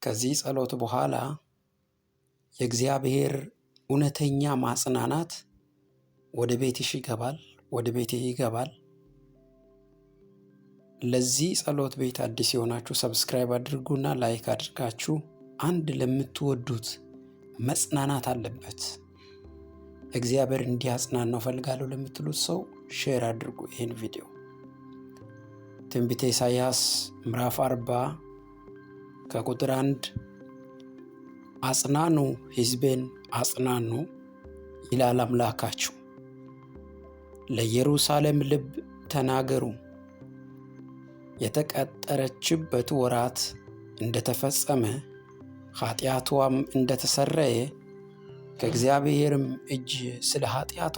ከዚህ ጸሎት በኋላ የእግዚአብሔር እውነተኛ ማጽናናት ወደ ቤትሽ ይገባል፣ ወደ ቤቴ ይገባል። ለዚህ ጸሎት ቤት አዲስ የሆናችሁ ሰብስክራይብ አድርጉና ላይክ አድርጋችሁ አንድ ለምትወዱት መጽናናት አለበት እግዚአብሔር እንዲያጽናናው ፈልጋለሁ ለምትሉት ሰው ሼር አድርጉ ይህን ቪዲዮ። ትንቢተ ኢሳይያስ ምዕራፍ 40 ከቁጥር 1 አጽናኑ ሕዝቤን አጽናኑ ይላል አምላካችሁ። ለኢየሩሳሌም ልብ ተናገሩ፣ የተቀጠረችበት ወራት እንደተፈጸመ ኃጢአቷም እንደተሰረየ ከእግዚአብሔርም እጅ ስለ ኃጢአቷ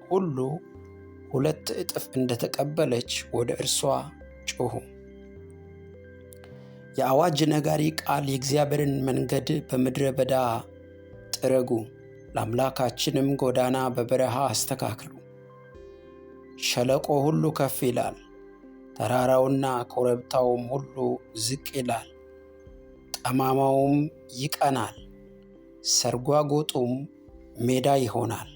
ሁሉ 2 እጥፍ እንደተቀበለች ወደ እርሷ ጮኹ። የአዋጅ ነጋሪ ቃል የእግዚአብሔርን መንገድ በምድረ በዳ ጥረጉ፣ ለአምላካችንም ጎዳና በበረሃ አስተካክሉ። ሸለቆ ሁሉ ከፍ ይላል፣ ተራራውና ኮረብታውም ሁሉ ዝቅ ይላል። ጠማማውም ይቀናል፣ ሰርጓጎጡም ሜዳ ይሆናል።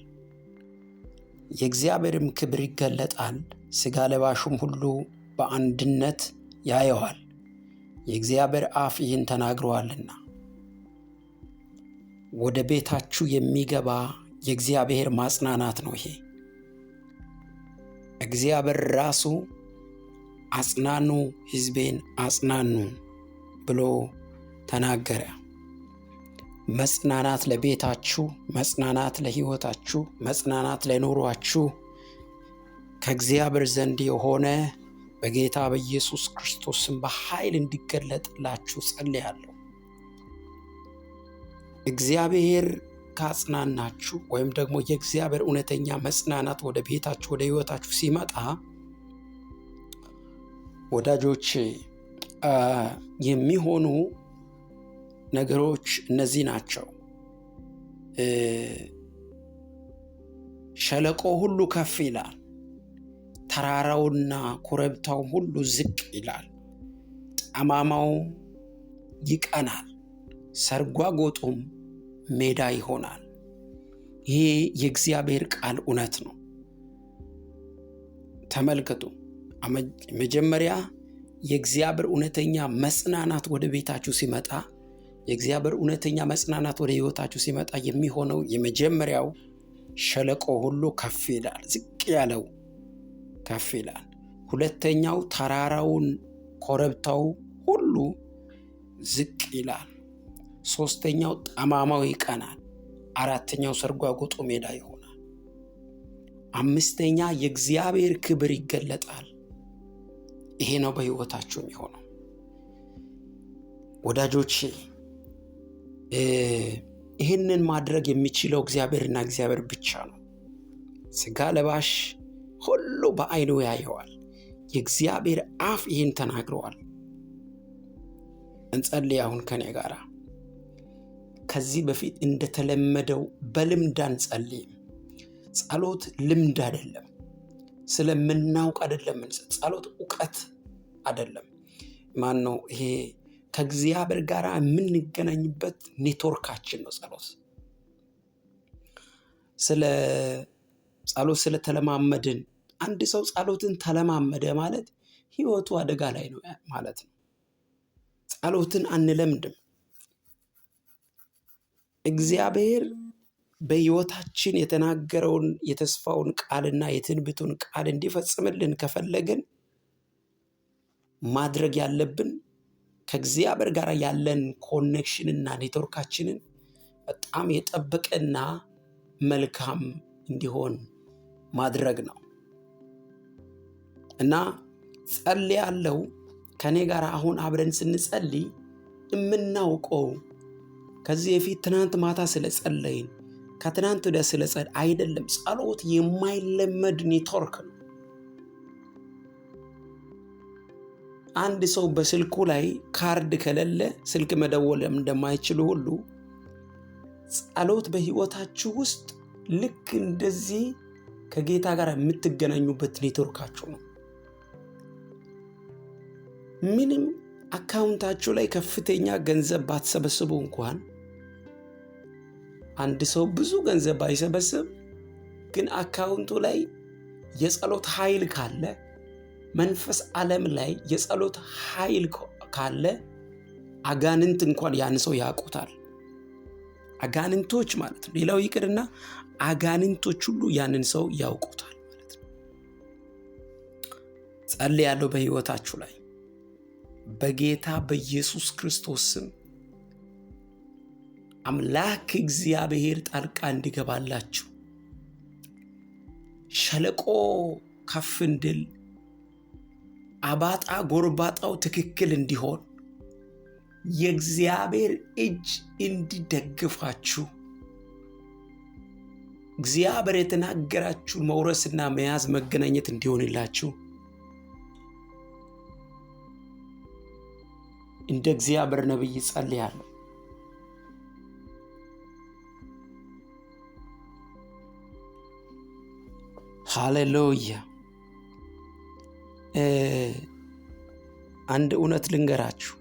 የእግዚአብሔርም ክብር ይገለጣል፣ ሥጋ ለባሹም ሁሉ በአንድነት ያየዋል። የእግዚአብሔር አፍ ይህን ተናግሯልና። ወደ ቤታችሁ የሚገባ የእግዚአብሔር ማጽናናት ነው ይሄ። እግዚአብሔር ራሱ አጽናኑ ሕዝቤን አጽናኑ ብሎ ተናገረ። መጽናናት ለቤታችሁ፣ መጽናናት ለሕይወታችሁ፣ መጽናናት ለኑሯችሁ ከእግዚአብሔር ዘንድ የሆነ በጌታ በኢየሱስ ክርስቶስም በኃይል እንዲገለጥላችሁ ጸልያለሁ። እግዚአብሔር ካጽናናችሁ ወይም ደግሞ የእግዚአብሔር እውነተኛ መጽናናት ወደ ቤታችሁ ወደ ሕይወታችሁ ሲመጣ ወዳጆች የሚሆኑ ነገሮች እነዚህ ናቸው። ሸለቆ ሁሉ ከፍ ይላል፣ ተራራውና ኮረብታው ሁሉ ዝቅ ይላል። ጠማማው ይቀናል፣ ሰርጓጎጡም ሜዳ ይሆናል። ይሄ የእግዚአብሔር ቃል እውነት ነው። ተመልከቱ። መጀመሪያ የእግዚአብሔር እውነተኛ መጽናናት ወደ ቤታችሁ ሲመጣ፣ የእግዚአብሔር እውነተኛ መጽናናት ወደ ሕይወታችሁ ሲመጣ የሚሆነው የመጀመሪያው ሸለቆ ሁሉ ከፍ ይላል፣ ዝቅ ያለው ከፍ ይላል። ሁለተኛው ተራራውን ኮረብታው ሁሉ ዝቅ ይላል። ሶስተኛው ጠማማው ይቀናል። አራተኛው ሰርጓጎጡ ሜዳ ይሆናል። አምስተኛ የእግዚአብሔር ክብር ይገለጣል። ይሄ ነው በሕይወታችሁ የሚሆነው ወዳጆቼ። ይህንን ማድረግ የሚችለው እግዚአብሔርና እግዚአብሔር ብቻ ነው። ሥጋ ለባሽ ሁሉ በዓይኑ ያየዋል። የእግዚአብሔር አፍ ይህን ተናግረዋል። እንጸልይ አሁን ከኔ ጋር። ከዚህ በፊት እንደተለመደው በልምድ አንጸልይም። ጸሎት ልምድ አይደለም፣ ስለምናውቅ አይደለም። ጸሎት እውቀት አይደለም። ማን ነው ይሄ? ከእግዚአብሔር ጋር የምንገናኝበት ኔትወርካችን ነው ጸሎት። ጸሎት ስለተለማመድን፣ አንድ ሰው ጸሎትን ተለማመደ ማለት ሕይወቱ አደጋ ላይ ነው ማለት ነው። ጸሎትን አንለምድም። እግዚአብሔር በሕይወታችን የተናገረውን የተስፋውን ቃልና የትንቢቱን ቃል እንዲፈጽምልን ከፈለግን ማድረግ ያለብን ከእግዚአብሔር ጋር ያለን ኮኔክሽንና ኔትወርካችንን በጣም የጠበቀና መልካም እንዲሆን ማድረግ ነው። እና ጸልያለሁ ከኔ ጋር አሁን አብረን ስንጸልይ የምናውቀው ከዚህ በፊት ትናንት ማታ ስለጸለይን ከትናንት ወዲያ ስለጸለይ አይደለም። ጸሎት የማይለመድ ኔትወርክ ነው። አንድ ሰው በስልኩ ላይ ካርድ ከሌለ ስልክ መደወል እንደማይችል ሁሉ ጸሎት በሕይወታችሁ ውስጥ ልክ እንደዚህ ከጌታ ጋር የምትገናኙበት ኔትወርካችሁ ነው። ምንም አካውንታችሁ ላይ ከፍተኛ ገንዘብ ባትሰበስቡ እንኳን አንድ ሰው ብዙ ገንዘብ ባይሰበስብ ግን አካውንቱ ላይ የጸሎት ኃይል ካለ መንፈስ ዓለም ላይ የጸሎት ኃይል ካለ አጋንንት እንኳን ያን ሰው ያውቁታል። አጋንንቶች ማለት ነው። ሌላው ይቅርና አጋንንቶች ሁሉ ያንን ሰው ያውቁታል ማለት ነው። ጸልያለሁ በሕይወታችሁ ላይ በጌታ በኢየሱስ ክርስቶስ ስም አምላክ እግዚአብሔር ጣልቃ እንዲገባላችሁ፣ ሸለቆ ከፍ እንድል፣ አባጣ ጎርባጣው ትክክል እንዲሆን የእግዚአብሔር እጅ እንዲደግፋችሁ፣ እግዚአብሔር የተናገራችሁ መውረስና መያዝ መገናኘት እንዲሆንላችሁ እንደ እግዚአብሔር ነብይ ጸልያለሁ። ሃሌሉያ። አንድ እውነት ልንገራችሁ፣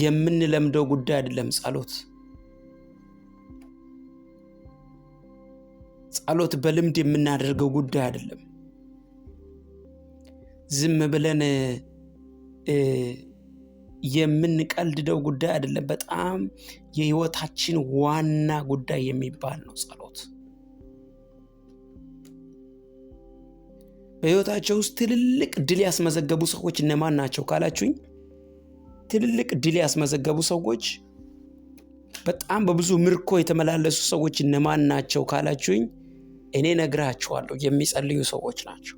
የምንለምደው ጉዳይ አይደለም ጸሎት። ጸሎት በልምድ የምናደርገው ጉዳይ አይደለም። ዝም ብለን የምንቀልደው ጉዳይ አይደለም። በጣም የህይወታችን ዋና ጉዳይ የሚባል ነው ጸሎት። በህይወታቸው ውስጥ ትልልቅ ድል ያስመዘገቡ ሰዎች እነማን ናቸው ካላችሁኝ፣ ትልልቅ ድል ያስመዘገቡ ሰዎች፣ በጣም በብዙ ምርኮ የተመላለሱ ሰዎች እነማን ናቸው ካላችሁኝ፣ እኔ ነግራችኋለሁ፣ የሚጸልዩ ሰዎች ናቸው።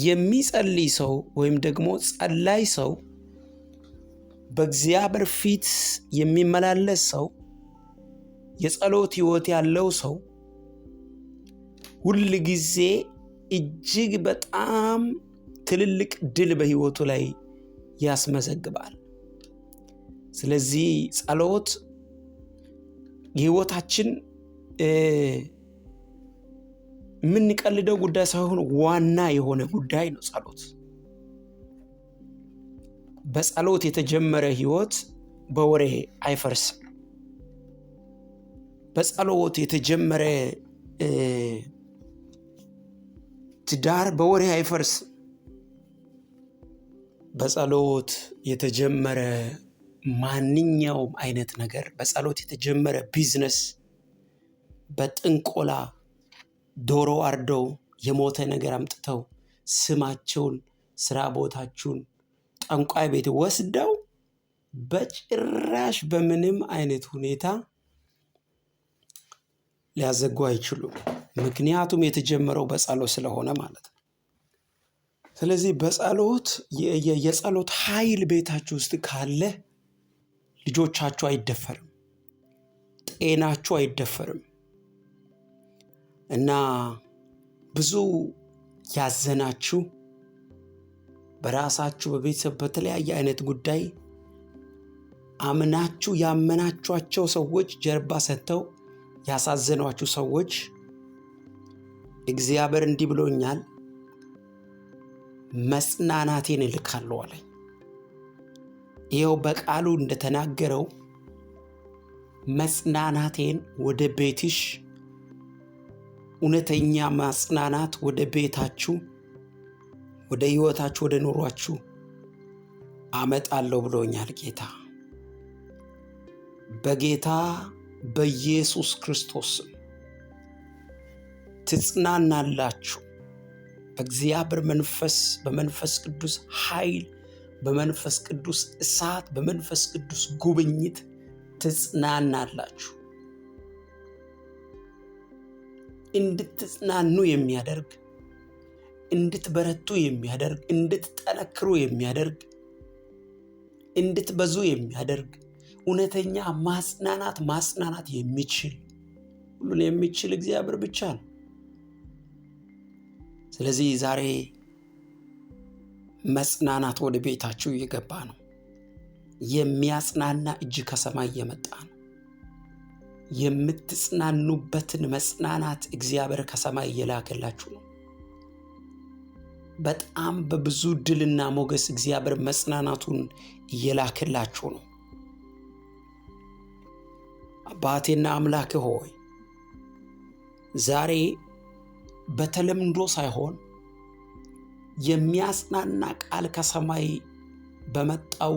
የሚጸልይ ሰው ወይም ደግሞ ጸላይ ሰው፣ በእግዚአብሔር ፊት የሚመላለስ ሰው፣ የጸሎት ህይወት ያለው ሰው ሁል ጊዜ እጅግ በጣም ትልልቅ ድል በህይወቱ ላይ ያስመዘግባል። ስለዚህ ጸሎት የህይወታችን የምንቀልደው ጉዳይ ሳይሆን ዋና የሆነ ጉዳይ ነው ጸሎት። በጸሎት የተጀመረ ህይወት በወሬ አይፈርስም። በጸሎት የተጀመረ ትዳር በወሬ አይፈርስም። በጸሎት የተጀመረ ማንኛውም አይነት ነገር፣ በጸሎት የተጀመረ ቢዝነስ በጥንቆላ ዶሮ አርደው የሞተ ነገር አምጥተው ስማቸውን፣ ስራ ቦታችሁን ጠንቋይ ቤት ወስደው በጭራሽ በምንም አይነት ሁኔታ ሊያዘጉ አይችሉም። ምክንያቱም የተጀመረው በጸሎት ስለሆነ ማለት ነው። ስለዚህ በጸሎት የጸሎት ኃይል ቤታችሁ ውስጥ ካለ ልጆቻችሁ አይደፈርም፣ ጤናችሁ አይደፈርም። እና ብዙ ያዘናችሁ በራሳችሁ በቤተሰብ በተለያየ አይነት ጉዳይ አምናችሁ ያመናችኋቸው ሰዎች ጀርባ ሰጥተው ያሳዘኗችሁ ሰዎች እግዚአብሔር እንዲህ ብሎኛል፣ መጽናናቴን እልካለሁ አለኝ። ይኸው በቃሉ እንደተናገረው መጽናናቴን ወደ ቤትሽ፣ እውነተኛ ማጽናናት ወደ ቤታችሁ፣ ወደ ህይወታችሁ፣ ወደ ኑሯችሁ አመጣለሁ ብሎኛል ጌታ። በጌታ በኢየሱስ ክርስቶስ ትጽናናላችሁ። በእግዚአብሔር መንፈስ፣ በመንፈስ ቅዱስ ኃይል፣ በመንፈስ ቅዱስ እሳት፣ በመንፈስ ቅዱስ ጉብኝት ትጽናናላችሁ። እንድትጽናኑ የሚያደርግ፣ እንድትበረቱ የሚያደርግ፣ እንድትጠነክሩ የሚያደርግ፣ እንድትበዙ የሚያደርግ እውነተኛ ማጽናናት የሚችል ሁሉን የሚችል እግዚአብሔር ብቻ ነው። ስለዚህ ዛሬ መጽናናት ወደ ቤታችሁ እየገባ ነው። የሚያጽናና እጅ ከሰማይ እየመጣ ነው። የምትጽናኑበትን መጽናናት እግዚአብሔር ከሰማይ እየላከላችሁ ነው። በጣም በብዙ ድልና ሞገስ እግዚአብሔር መጽናናቱን እየላከላችሁ ነው። አባቴና አምላክ ሆይ ዛሬ በተለምዶ ሳይሆን የሚያጽናና ቃል ከሰማይ በመጣው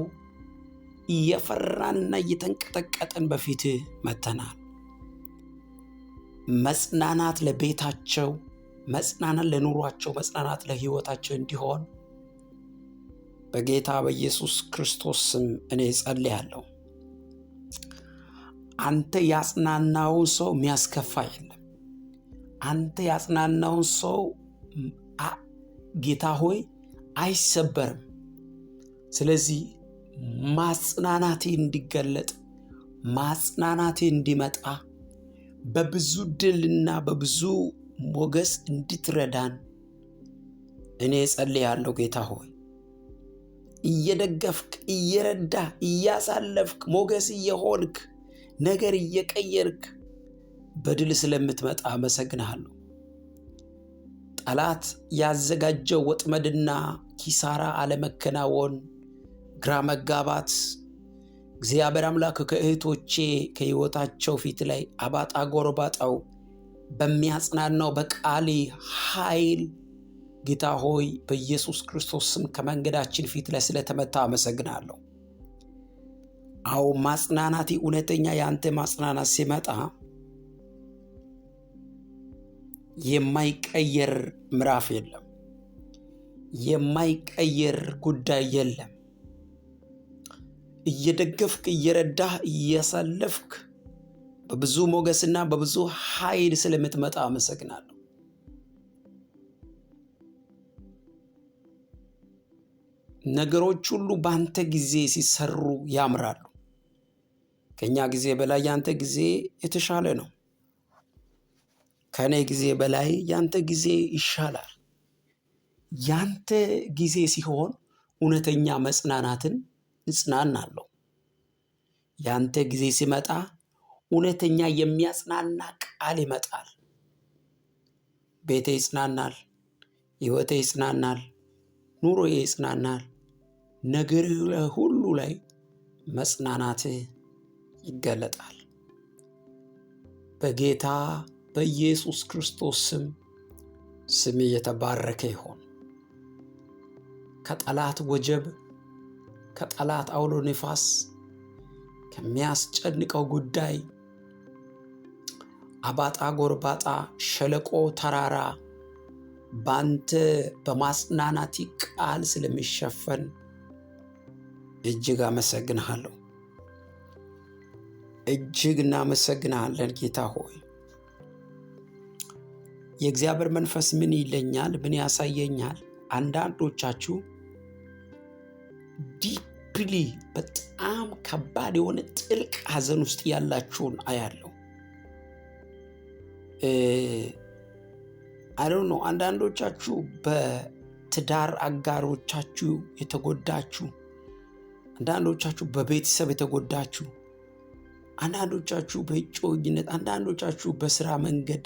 እየፈራንና እየተንቀጠቀጠን በፊት መተናል። መጽናናት ለቤታቸው፣ መጽናናት ለኑሯቸው፣ መጽናናት ለሕይወታቸው እንዲሆን በጌታ በኢየሱስ ክርስቶስ ስም እኔ ጸልያለሁ። አንተ ያጽናናውን ሰው የሚያስከፋ የለም። አንተ ያጽናናውን ሰው ጌታ ሆይ አይሰበርም። ስለዚህ ማጽናናቴ እንዲገለጥ፣ ማጽናናቴ እንዲመጣ፣ በብዙ ድልና በብዙ ሞገስ እንድትረዳን እኔ ጸልያለሁ። ጌታ ሆይ እየደገፍክ፣ እየረዳህ፣ እያሳለፍክ፣ ሞገስ እየሆንክ፣ ነገር እየቀየርክ በድል ስለምትመጣ አመሰግንሃለሁ። ጠላት ያዘጋጀው ወጥመድና ኪሳራ፣ አለመከናወን፣ ግራ መጋባት እግዚአብሔር አምላክ ከእህቶቼ ከሕይወታቸው ፊት ላይ አባጣ ጎርባጣው በሚያጽናናው በቃሌ ኃይል ጌታ ሆይ በኢየሱስ ክርስቶስ ስም ከመንገዳችን ፊት ላይ ስለተመታ አመሰግናለሁ። አዎ ማጽናናቴ እውነተኛ ያንተ ማጽናናት ሲመጣ የማይቀየር ምዕራፍ የለም፣ የማይቀየር ጉዳይ የለም። እየደገፍክ፣ እየረዳህ፣ እያሳለፍክ በብዙ ሞገስና በብዙ ኃይል ስለምትመጣ አመሰግናለሁ። ነገሮች ሁሉ በአንተ ጊዜ ሲሰሩ ያምራሉ። ከኛ ጊዜ በላይ ያንተ ጊዜ የተሻለ ነው። ከኔ ጊዜ በላይ ያንተ ጊዜ ይሻላል። ያንተ ጊዜ ሲሆን እውነተኛ መጽናናትን እጽናናለሁ። ያንተ ጊዜ ሲመጣ እውነተኛ የሚያጽናና ቃል ይመጣል። ቤቴ ይጽናናል፣ ሕይወቴ ይጽናናል፣ ኑሮዬ ይጽናናል። ነገር ሁሉ ላይ መጽናናት ይገለጣል። በጌታ በኢየሱስ ክርስቶስ ስም የተባረከ ይሁን። ከጠላት ወጀብ፣ ከጠላት አውሎ ነፋስ፣ ከሚያስጨንቀው ጉዳይ፣ አባጣ ጎርባጣ፣ ሸለቆ፣ ተራራ ባንተ በማጽናናት ቃል ስለሚሸፈን እጅግ አመሰግንሃለሁ። እጅግ እናመሰግንሃለን ጌታ ሆይ። የእግዚአብሔር መንፈስ ምን ይለኛል? ምን ያሳየኛል? አንዳንዶቻችሁ ዲፕሊ በጣም ከባድ የሆነ ጥልቅ ሐዘን ውስጥ ያላችሁን አያለሁ። አይዶንት ኖ አንዳንዶቻችሁ በትዳር አጋሮቻችሁ የተጎዳችሁ፣ አንዳንዶቻችሁ በቤተሰብ የተጎዳችሁ፣ አንዳንዶቻችሁ በእጮኝነት፣ አንዳንዶቻችሁ በስራ መንገድ፣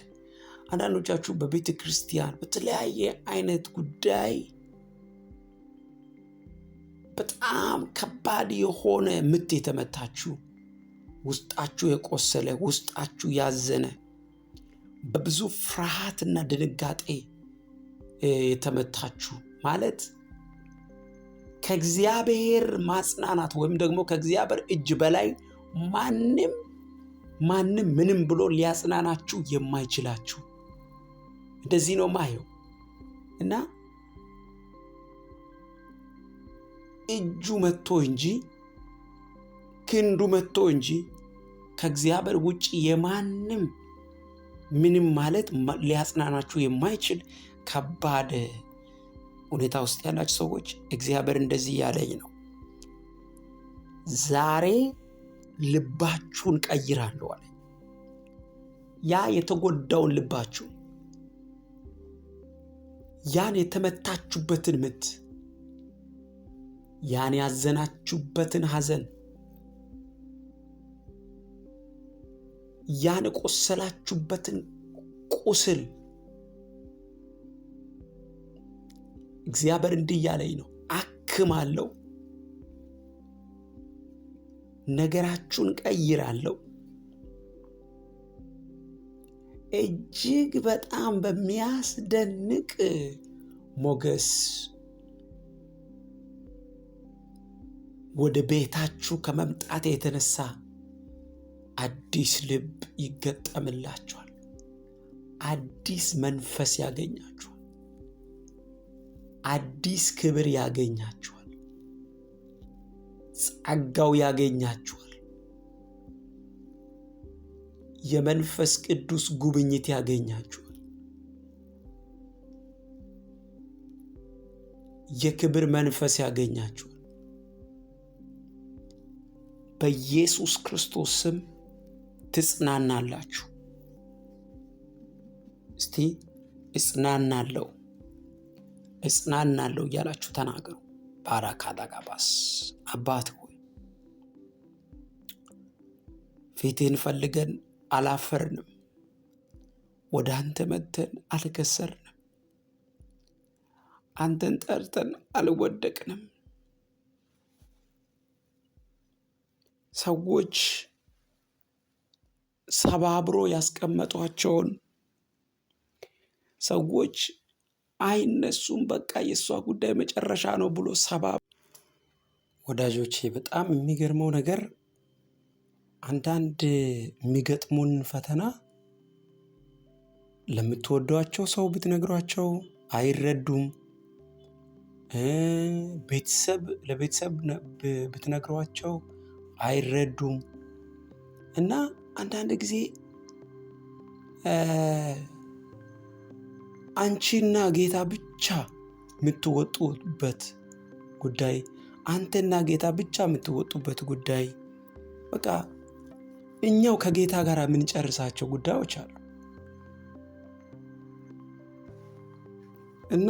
አንዳንዶቻችሁ በቤተ ክርስቲያን በተለያየ አይነት ጉዳይ በጣም ከባድ የሆነ ምት የተመታችሁ፣ ውስጣችሁ የቆሰለ፣ ውስጣችሁ ያዘነ፣ በብዙ ፍርሃትና ድንጋጤ የተመታችሁ ማለት ከእግዚአብሔር ማጽናናት ወይም ደግሞ ከእግዚአብሔር እጅ በላይ ማንም ምንም ብሎ ሊያጽናናችሁ የማይችላችሁ እንደዚህ ነው ማየው። እና እጁ መጥቶ እንጂ ክንዱ መጥቶ እንጂ ከእግዚአብሔር ውጭ የማንም ምንም ማለት ሊያጽናናችሁ የማይችል ከባድ ሁኔታ ውስጥ ያላችሁ ሰዎች እግዚአብሔር እንደዚህ ያለኝ ነው። ዛሬ ልባችሁን ቀይራለሁ አለ። ያ የተጎዳውን ልባችሁ፣ ያን የተመታችሁበትን ምት፣ ያን ያዘናችሁበትን ሐዘን ያን ቆሰላችሁበትን ቁስል እግዚአብሔር እንዲህ እያለኝ ነው፣ አክማለሁ፣ ነገራችሁን ቀይራለሁ፣ እጅግ በጣም በሚያስደንቅ ሞገስ ወደ ቤታችሁ ከመምጣት የተነሳ አዲስ ልብ ይገጠምላችኋል፣ አዲስ መንፈስ ያገኛችኋል፣ አዲስ ክብር ያገኛችኋል፣ ጸጋው ያገኛችኋል፣ የመንፈስ ቅዱስ ጉብኝት ያገኛችኋል፣ የክብር መንፈስ ያገኛችኋል። በኢየሱስ ክርስቶስ ስም ትጽናናላችሁ። እስቲ እጽናናለሁ እያላችሁ ተናገሩ። ባራካዳጋባስ አባት ሆይ ፊትህን ፈልገን አላፈርንም፣ ወደ አንተ መጥተን አልከሰርንም፣ አንተን ጠርተን አልወደቅንም። ሰዎች ሰባብሮ ያስቀመጧቸውን ሰዎች አይነሱም፣ በቃ የእሷ ጉዳይ መጨረሻ ነው ብሎ ወዳጆቼ በጣም የሚገርመው ነገር አንዳንድ የሚገጥሙን ፈተና ለምትወዷቸው ሰው ብትነግሯቸው አይረዱም። ለቤተሰብ ብትነግሯቸው አይረዱም። እና አንዳንድ ጊዜ አንቺና ጌታ ብቻ የምትወጡበት ጉዳይ፣ አንተና ጌታ ብቻ የምትወጡበት ጉዳይ፣ በቃ እኛው ከጌታ ጋር የምንጨርሳቸው ጉዳዮች አሉ። እና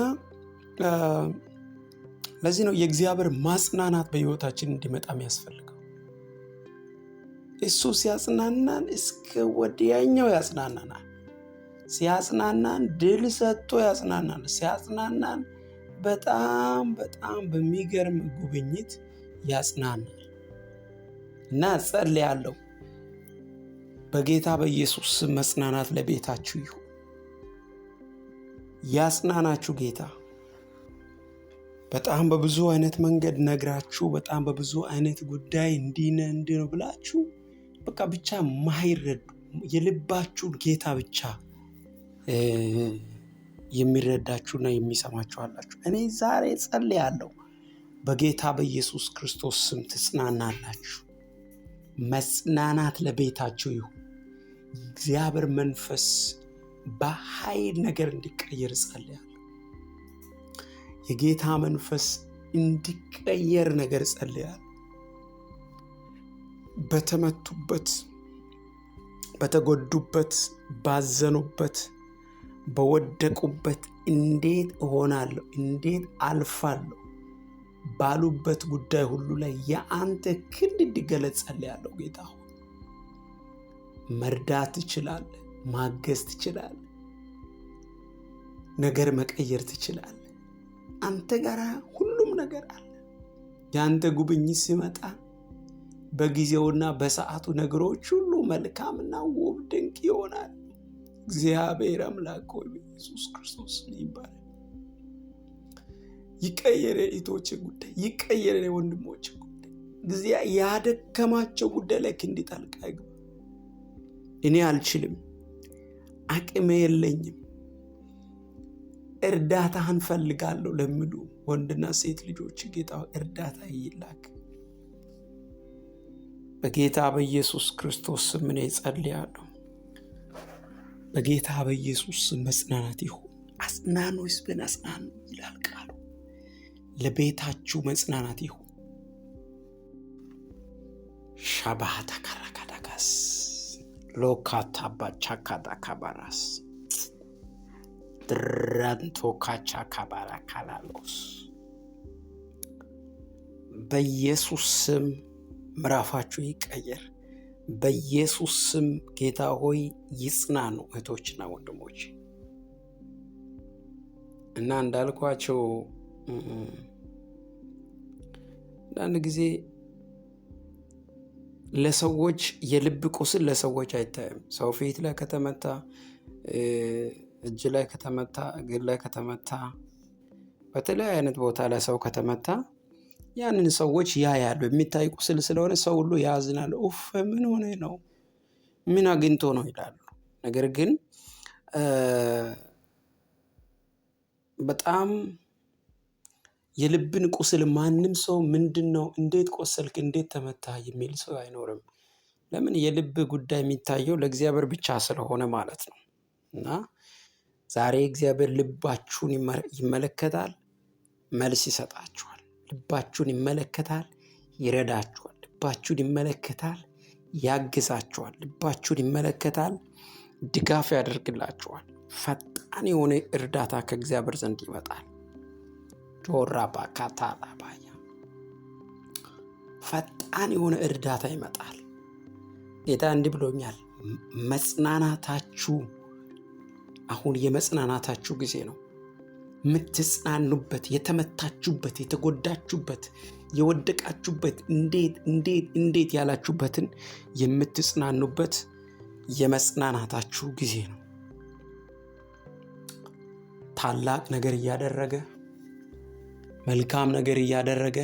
ለዚህ ነው የእግዚአብሔር ማጽናናት በሕይወታችን እንዲመጣ የሚያስፈልገው። እሱ ሲያጽናናን እስከ ወዲያኛው ያጽናናናል። ሲያጽናናን ድል ሰጥቶ ያጽናናል። ሲያጽናናን በጣም በጣም በሚገርም ጉብኝት ያጽናናል። እና ጸልያለሁ በጌታ በኢየሱስ ስም መጽናናት ለቤታችሁ ይሁን። ያጽናናችሁ ጌታ። በጣም በብዙ አይነት መንገድ ነግራችሁ፣ በጣም በብዙ አይነት ጉዳይ እንዲህ ነው ብላችሁ በቃ ብቻ ማይረዱ የልባችሁን ጌታ ብቻ የሚረዳችሁና የሚሰማችሁ አላችሁ። እኔ ዛሬ ጸልያለሁ በጌታ በኢየሱስ ክርስቶስ ስም ትጽናናላችሁ። መጽናናት ለቤታችሁ ይሁን። እግዚአብሔር መንፈስ በኃይል ነገር እንዲቀየር ጸልያለሁ። የጌታ መንፈስ እንዲቀየር ነገር ጸልያለሁ። በተመቱበት፣ በተጎዱበት፣ ባዘኑበት፣ በወደቁበት እንዴት እሆናለሁ፣ እንዴት አልፋለሁ ባሉበት ጉዳይ ሁሉ ላይ የአንተ ክንድ እንዲገለጽ ጸልያለሁ። ጌታ ሆይ መርዳት ትችላለህ፣ ማገዝ ትችላለህ፣ ነገር መቀየር ትችላለህ። አንተ ጋር ሁሉም ነገር አለ። የአንተ ጉብኝት ሲመጣ በጊዜውና በሰዓቱ ነገሮች ሁሉ መልካምና ውብ ድንቅ ይሆናል። እግዚአብሔር አምላክ ሆይ ኢየሱስ ክርስቶስ ይባረክ። ይቀየር የእህቶቼ ጉዳይ፣ ይቀየር የወንድሞቼ ጉዳይ። እግዚአብሔር ያደከማቸው ጉዳይ ላይ ክንድ ጣልቃ ይግባ። እኔ አልችልም፣ አቅሜ የለኝም፣ እርዳታህን ፈልጋለሁ ለሚሉ ወንድና ሴት ልጆች ጌታ እርዳታ ይላክ። በጌታ በኢየሱስ ክርስቶስ ስም እኔ ጸልያለሁ። በጌታ በኢየሱስ ስም መጽናናት ይሁን። አጽናኑ፣ ሕዝብን አጽናኑ ይላል ቃሉ። ለቤታችሁ መጽናናት ይሁን። ሻባታ ካራካዳጋስ ሎካታባ ቻካዳ ካባራስ ድራንቶ ካቻ ካባራ ካላሎስ በኢየሱስ ስም ምዕራፋችሁ ይቀየር። በኢየሱስ ስም ጌታ ሆይ ይጽናኑ እህቶችና ወንድሞች። እና እንዳልኳቸው አንዳንድ ጊዜ ለሰዎች የልብ ቁስል ለሰዎች አይታይም። ሰው ፊት ላይ ከተመታ፣ እጅ ላይ ከተመታ፣ እግር ላይ ከተመታ፣ በተለያየ አይነት ቦታ ላይ ሰው ከተመታ ያንን ሰዎች ያያሉ። የሚታይ ቁስል ስለሆነ ሰው ሁሉ ያዝናል። ኡፍ ምን ሆነ ነው፣ ምን አግኝቶ ነው ይላሉ። ነገር ግን በጣም የልብን ቁስል ማንም ሰው ምንድነው፣ እንዴት ቆሰልክ፣ እንዴት ተመታ የሚል ሰው አይኖርም። ለምን? የልብ ጉዳይ የሚታየው ለእግዚአብሔር ብቻ ስለሆነ ማለት ነው። እና ዛሬ እግዚአብሔር ልባችሁን ይመለከታል፣ መልስ ይሰጣችኋል። ልባችሁን ይመለከታል፣ ይረዳችኋል። ልባችሁን ይመለከታል፣ ያግዛችኋል። ልባችሁን ይመለከታል፣ ድጋፍ ያደርግላችኋል። ፈጣን የሆነ እርዳታ ከእግዚአብሔር ዘንድ ይመጣል። ጆራ ባካታላ ባያ ፈጣን የሆነ እርዳታ ይመጣል። ጌታ እንዲህ ብሎኛል፣ መጽናናታችሁ አሁን የመጽናናታችሁ ጊዜ ነው። የምትጽናኑበት፣ የተመታችሁበት፣ የተጎዳችሁበት፣ የወደቃችሁበት፣ እንዴት ያላችሁበትን የምትጽናኑበት የመጽናናታችሁ ጊዜ ነው። ታላቅ ነገር እያደረገ፣ መልካም ነገር እያደረገ፣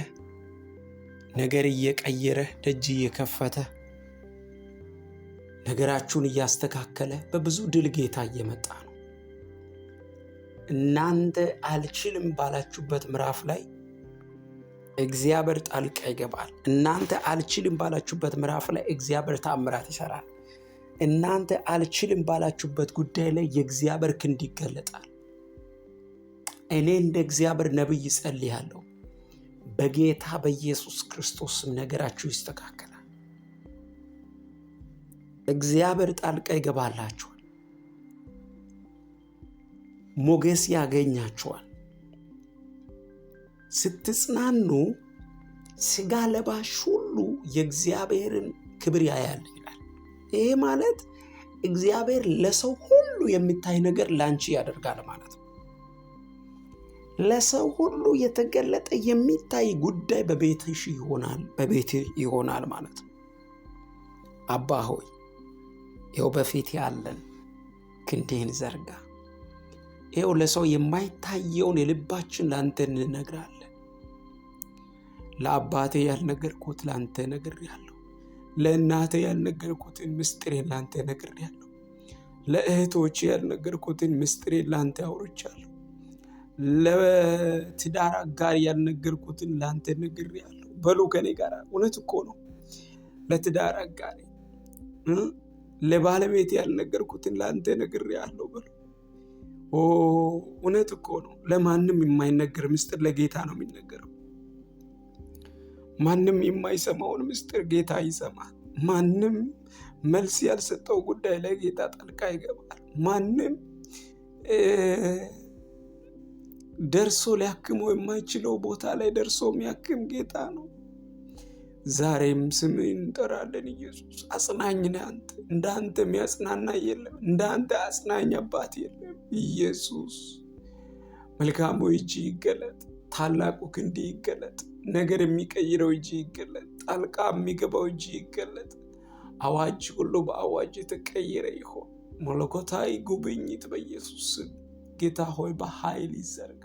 ነገር እየቀየረ፣ ደጅ እየከፈተ፣ ነገራችሁን እያስተካከለ በብዙ ድል ጌታ እየመጣ ነው። እናንተ አልችልም ባላችሁበት ምዕራፍ ላይ እግዚአብሔር ጣልቃ ይገባል። እናንተ አልችልም ባላችሁበት ምዕራፍ ላይ እግዚአብሔር ተአምራት ይሰራል። እናንተ አልችልም ባላችሁበት ጉዳይ ላይ የእግዚአብሔር ክንድ ይገለጣል። እኔ እንደ እግዚአብሔር ነብይ ጸልያለሁ፣ በጌታ በኢየሱስ ክርስቶስ ስም ነገራችሁ ይስተካከላል። እግዚአብሔር ጣልቃ ይገባላችኋል። ሞገስ ያገኛችኋል። ስትጽናኑ ስጋ ለባሽ ሁሉ የእግዚአብሔርን ክብር ያያል ይላል። ይሄ ማለት እግዚአብሔር ለሰው ሁሉ የሚታይ ነገር ላንቺ ያደርጋል ማለት ነው። ለሰው ሁሉ የተገለጠ የሚታይ ጉዳይ በቤትሽ ይሆናል ማለት ነው። አባ ሆይ ይኸው በፊት ያለን ክንድህን ዘርጋ። ይኸው ለሰው የማይታየውን የልባችን ላንተ እንነግራለን። ለአባቴ ያልነገርኩት ላንተ ነግሬያለሁ። ለእናቴ ያልነገርኩትን ምስጢሬን ላንተ ነግሬያለሁ። ለእህቶቼ ያልነገርኩትን ምስጢሬን ላንተ አውርቻለሁ። ለትዳር አጋር ያልነገርኩትን ላንተ ነግሬያለሁ። በሉ ከኔ ጋር እውነት እኮ ነው። ለትዳር አጋር ለባለቤት ያልነገርኩትን ላንተ ነግሬያለሁ በሉ። እውነት እኮ ነው። ለማንም የማይነገር ምስጢር ለጌታ ነው የሚነገረው። ማንም የማይሰማውን ምስጢር ጌታ ይሰማል። ማንም መልስ ያልሰጠው ጉዳይ ላይ ጌታ ጣልቃ ይገባል። ማንም ደርሶ ሊያክመው የማይችለው ቦታ ላይ ደርሶ የሚያክም ጌታ ነው። ዛሬም ስምህን እንጠራለን ኢየሱስ። አጽናኝ ነህ አንተ። እንዳንተ የሚያጽናና የለም። እንዳንተ አጽናኝ አባት የለም። ኢየሱስ መልካሙ እጅ ይገለጥ፣ ታላቁ ክንድ ይገለጥ፣ ነገር የሚቀይረው እጅ ይገለጥ፣ ጣልቃ የሚገባው እጅ ይገለጥ። አዋጅ ሁሉ በአዋጅ የተቀየረ ይሆን። መለኮታዊ ጉብኝት በኢየሱስ ስም ጌታ ሆይ በኃይል ይዘርጋ።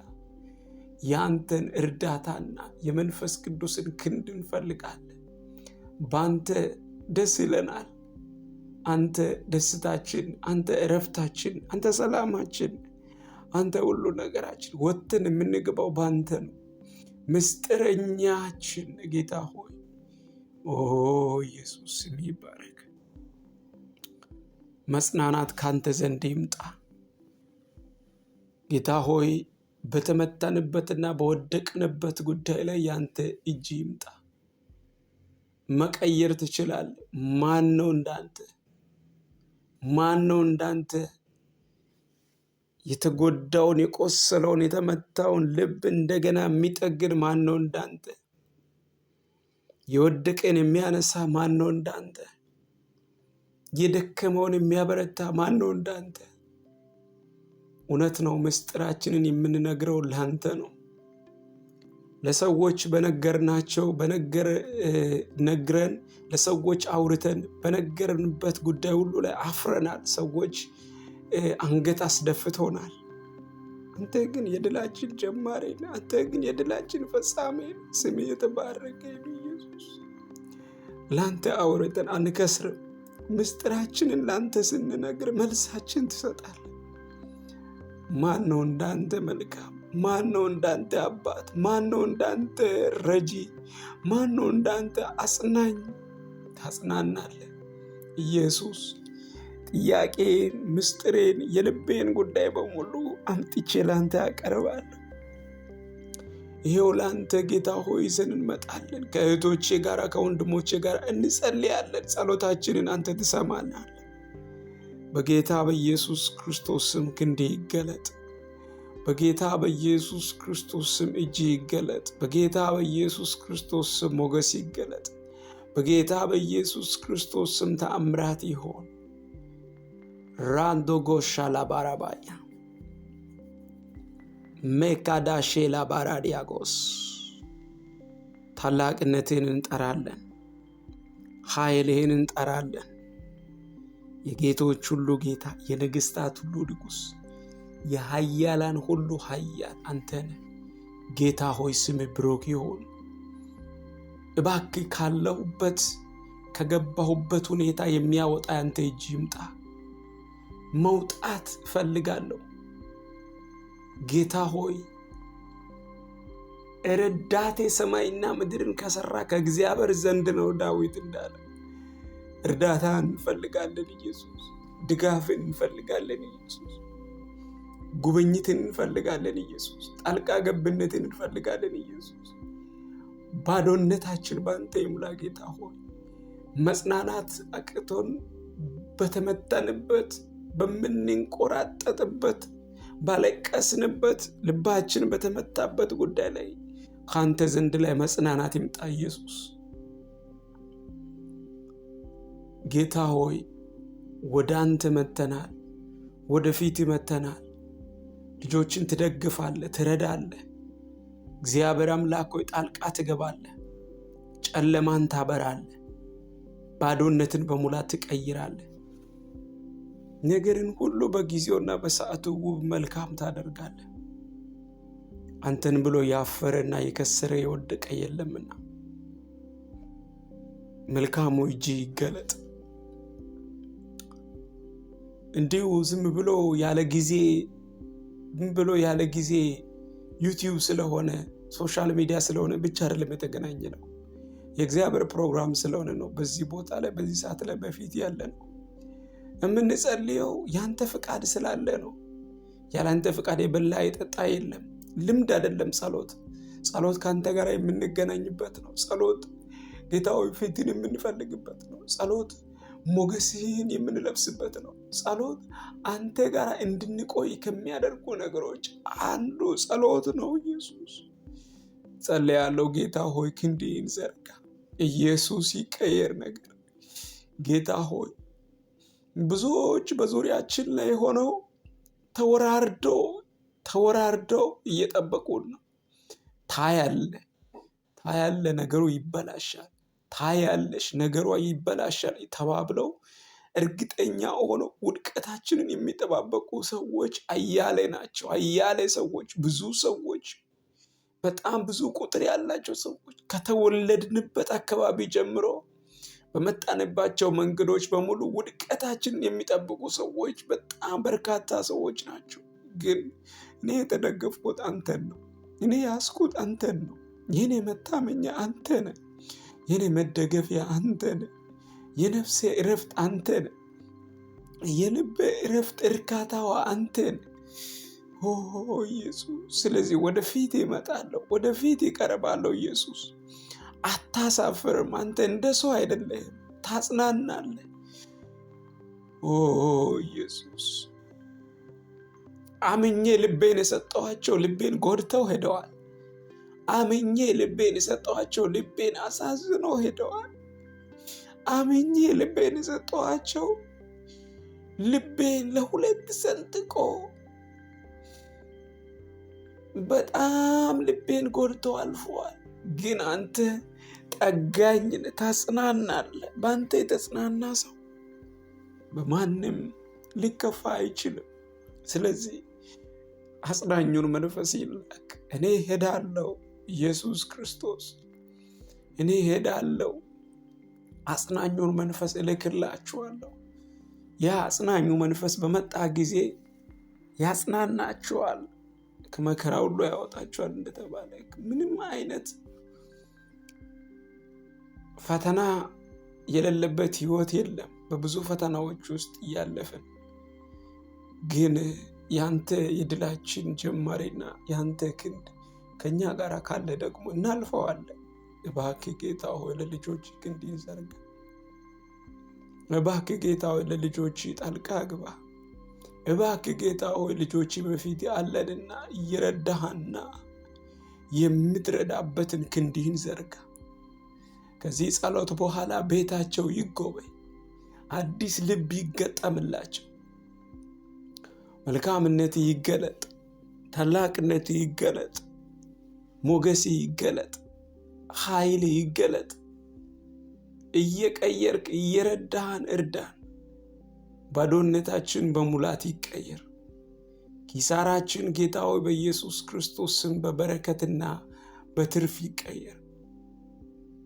ያንተን እርዳታና የመንፈስ ቅዱስን ክንድ እንፈልጋለን። በአንተ ደስ ይለናል። አንተ ደስታችን፣ አንተ እረፍታችን፣ አንተ ሰላማችን፣ አንተ ሁሉ ነገራችን። ወጥተን የምንገባው በአንተ ነው። ምስጢረኛችን ጌታ ሆይ ኢየሱስ ስም ይባረክ። መጽናናት ካንተ ዘንድ ይምጣ ጌታ ሆይ። በተመታንበትና በወደቅንበት ጉዳይ ላይ ያንተ እጅ ይምጣ። መቀየር ትችላለህ። ማን ነው እንዳንተ? ማን ነው እንዳንተ? የተጎዳውን፣ የቆሰለውን፣ የተመታውን ልብ እንደገና የሚጠግን ማን ነው እንዳንተ? የወደቀን የሚያነሳ ማን ነው እንዳንተ? የደከመውን የሚያበረታ ማን ነው እንዳንተ? እውነት ነው፣ ምስጢራችንን የምንነግረው ላንተ ነው። ለሰዎች በነገርናቸው ነግረን ለሰዎች አውርተን በነገርንበት ጉዳይ ሁሉ ላይ አፍረናል። ሰዎች አንገት አስደፍቶናል። አንተ ግን የድላችን ጀማሪ ነህ። አንተ ግን የድላችን ፈጻሚ ነህ። ስምህ የተባረከ ይሁን ኢየሱስ። ላንተ አውርተን አንከስርም። ምስጢራችንን ላንተ ስንነግር መልሳችን ትሰጣለህ። ማን ነው እንዳንተ መልካም? ማን ነው እንዳንተ አባት? ማን ነው እንዳንተ ረጂ? ማን ነው እንዳንተ አጽናኝ? ታጽናናለህ ኢየሱስ። ጥያቄን፣ ምስጢሬን፣ የልቤን ጉዳይ በሙሉ አምጥቼ ላንተ አቀርባለሁ። ይሄው ላንተ ጌታ ሆይ ይዘን እንመጣለን። ከእህቶቼ ጋር ከወንድሞቼ ጋር እንጸልያለን። ጸሎታችንን አንተ ትሰማናለህ። በጌታ በኢየሱስ ክርስቶስ ስም ክንዴ ይገለጥ። በጌታ በኢየሱስ ክርስቶስ ስም እጅ ይገለጥ። በጌታ በኢየሱስ ክርስቶስ ስም ሞገስ ይገለጥ። በጌታ በኢየሱስ ክርስቶስ ስም ተአምራት ይሆን። ራንዶ ጎሻ ላባራባያ ሜካዳሼ ላባራዲያጎስ ታላቅነትን እንጠራለን። ኃይልህን እንጠራለን። የጌቶች ሁሉ ጌታ፣ የነገሥታት ሁሉ ንጉሥ፣ የኃያላን ሁሉ ኃያል አንተ ነህ። ጌታ ሆይ ስምህ ብሩክ ይሁን። እባክህ ካለሁበት ከገባሁበት ሁኔታ የሚያወጣ ያንተ እጅ ይምጣ። መውጣት እፈልጋለሁ። ጌታ ሆይ ረዳቴ ሰማይና ምድርን ከሰራ ከእግዚአብሔር ዘንድ ነው ዳዊት እንዳለ። እርዳታን እንፈልጋለን ኢየሱስ። ድጋፍን እንፈልጋለን ኢየሱስ። ጉብኝትን እንፈልጋለን ኢየሱስ። ጣልቃ ገብነትን እንፈልጋለን ኢየሱስ። ባዶነታችን ባንተ ይሙላ ጌታ ሆይ። መጽናናት አቅቶን በተመታንበት፣ በምንንቆራጠጥበት፣ ባለቀስንበት፣ ልባችን በተመታበት ጉዳይ ላይ ካንተ ዘንድ ላይ መጽናናት ይምጣ ኢየሱስ። ጌታ ሆይ ወደ አንተ መተናል፣ ወደፊት መተናል። ልጆችን ትደግፋለህ፣ ትረዳለህ። እግዚአብሔር አምላክ ሆይ ጣልቃ ትገባለህ። ጨለማን ታበራለህ። ባዶነትን በሙላት ትቀይራለህ። ነገርን ሁሉ በጊዜውና በሰዓቱ ውብ መልካም ታደርጋለህ። አንተን ብሎ ያፈረና የከሰረ የወደቀ የለምና መልካሙ እጅ ይገለጥ። እንዲሁ ዝም ብሎ ያለ ጊዜ ዩቲዩብ ስለሆነ ሶሻል ሚዲያ ስለሆነ ብቻ አይደለም የተገናኘ ነው። የእግዚአብሔር ፕሮግራም ስለሆነ ነው። በዚህ ቦታ ላይ በዚህ ሰዓት ላይ በፊት ያለ ነው የምንጸልየው። ያንተ ፍቃድ ስላለ ነው። ያላንተ ፍቃድ የበላ የጠጣ የለም። ልምድ አይደለም ጸሎት። ጸሎት ካንተ ጋር የምንገናኝበት ነው። ጸሎት ጌታዊ ፊትን የምንፈልግበት ነው። ጸሎት ሞገስህን የምንለብስበት ነው። ጸሎት አንተ ጋር እንድንቆይ ከሚያደርጉ ነገሮች አንዱ ጸሎት ነው። ኢየሱስ ጸልያለሁ። ጌታ ሆይ ክንድህን ዘርጋ። ኢየሱስ ይቀየር ነገር። ጌታ ሆይ ብዙዎች በዙሪያችን ላይ ሆነው ተወራርደው እየጠበቁን ነው። ታያለ ነገሩ ይበላሻል። ታያለሽ ነገሯ ይበላሻል ተባብለው እርግጠኛ ሆነው ውድቀታችንን የሚጠባበቁ ሰዎች አያሌ ናቸው። አያሌ ሰዎች፣ ብዙ ሰዎች፣ በጣም ብዙ ቁጥር ያላቸው ሰዎች ከተወለድንበት አካባቢ ጀምሮ በመጣንባቸው መንገዶች በሙሉ ውድቀታችንን የሚጠብቁ ሰዎች በጣም በርካታ ሰዎች ናቸው። ግን እኔ የተደገፍኩት አንተን ነው። እኔ ያስኩት አንተን ነው። የኔ መታመኛ አንተ ነህ። የኔ መደገፊያ አንተ ነህ። የነፍሴ እረፍት አንተ ነህ። የልቤ እረፍት እርካታዋ አንተ ነህ። ኦ ኢየሱስ፣ ስለዚህ ወደፊት ይመጣለሁ፣ ወደፊት ይቀርባለሁ። ኢየሱስ አታሳፍርም። አንተ እንደ ሰው አይደለህም፣ ታጽናናለህ። ኦ ኢየሱስ፣ አምኜ ልቤን የሰጠኋቸው ልቤን ጎድተው ሄደዋል። አምኜ ልቤን የሰጠኋቸው ልቤን አሳዝነው ሄደዋል። አምኜ ልቤን ሰጠኋቸው። ልቤን ለሁለት ሰንጥቆ በጣም ልቤን ጎድቶ አልፏል። ግን አንተ ጠጋኝ ታጽናናለህ። በአንተ የተጽናና ሰው በማንም ሊከፋ አይችልም። ስለዚህ አጽናኙን መንፈስ ይላክ። እኔ ሄዳለሁ፣ ኢየሱስ ክርስቶስ እኔ ሄዳለሁ፣ አጽናኙን መንፈስ እልክላችኋለሁ። ያ አጽናኙ መንፈስ በመጣ ጊዜ ያጽናናችኋል፣ ከመከራ ሁሉ ያወጣችኋል እንደተባለ ምንም አይነት ፈተና የሌለበት ህይወት የለም። በብዙ ፈተናዎች ውስጥ እያለፍን ግን ያንተ የድላችን ጀማሪና ያንተ ክንድ ከኛ ጋር ካለ ደግሞ እናልፈዋለን። እባክህ ጌታ ሆይ ለልጆች ክንድህን ዘርጋ። እባክህ ጌታ ሆይ ለልጆች ጣልቃ ግባ። እባክህ ጌታ ሆይ ልጆች በፊት አለንና እየረዳህና የምትረዳበትን ክንድህን ዘርጋ። ከዚህ ጸሎት በኋላ ቤታቸው ይጎበኝ፣ አዲስ ልብ ይገጠምላቸው፣ መልካምነት ይገለጥ፣ ታላቅነት ይገለጥ፣ ሞገስ ይገለጥ፣ ኃይል ይገለጥ። እየቀየርክ እየረዳህን እርዳን። ባዶነታችን በሙላት ይቀየር። ኪሳራችን ጌታ ሆይ በኢየሱስ ክርስቶስ ስም በበረከትና በትርፍ ይቀየር።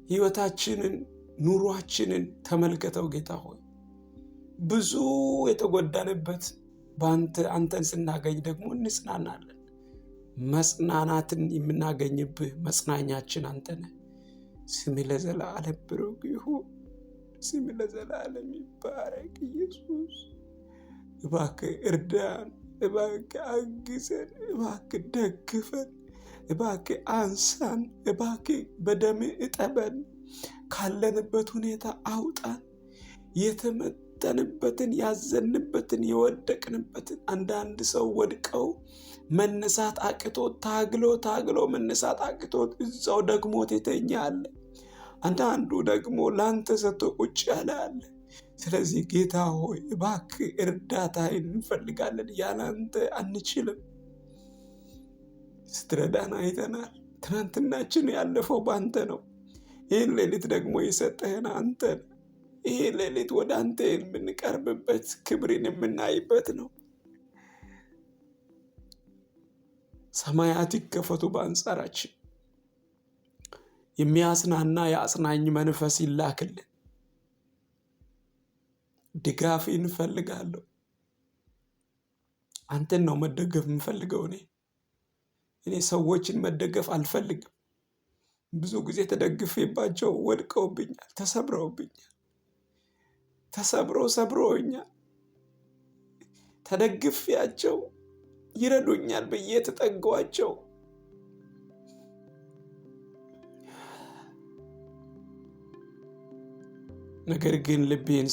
ሕይወታችንን ኑሯችንን ተመልከተው ጌታ ሆይ። ብዙ የተጎዳንበት አንተን ስናገኝ ደግሞ እንጽናናለን። መጽናናትን የምናገኝብህ መጽናኛችን አንተ ነህ። ስምህ ለዘላለም ብሩክ ይሁን። ስምህ ለዘላለም ይባረክ። ኢየሱስ እባክህ እርዳን፣ እባክህ አግዘን፣ እባክህ ደግፈን፣ እባክህ አንሳን፣ እባክህ በደምህ እጠበን፣ ካለንበት ሁኔታ አውጣን። የተመተንበትን ያዘንበትን የወደቅንበትን አንዳንድ ሰው ወድቀው መነሳት አቅቶት ታግሎ መነሳት አቅቶት እዛው ደግሞት የተኛ አለ። አንዳንዱ ደግሞ ላንተ ሰጥቶ ቁጭ ያለ አለ። ስለዚህ ጌታ ሆይ እባክህ እርዳታህን እንፈልጋለን። ያላንተ አንችልም። ስትረዳን አይተናል። ትናንትናችን ያለፈው ባንተ ነው። ይህን ሌሊት ደግሞ የሰጠህን አንተ ነው። ይሄ ሌሊት ወደ አንተ የምንቀርብበት ክብርን የምናይበት ነው። ሰማያት ይከፈቱ በአንጻራችን። የሚያጽናና የአጽናኝ መንፈስ ይላክልን። ድጋፍ እንፈልጋለሁ። አንተን ነው መደገፍ የምፈልገው። እኔ ሰዎችን መደገፍ አልፈልግም። ብዙ ጊዜ ተደግፌባቸው ወድቀውብኛል፣ ተሰብረውብኛል። ሰብሮኛል። ተደግፌያቸው ይረዱኛል ብዬ ተጠጓቸው። ነገር ግን ልቤን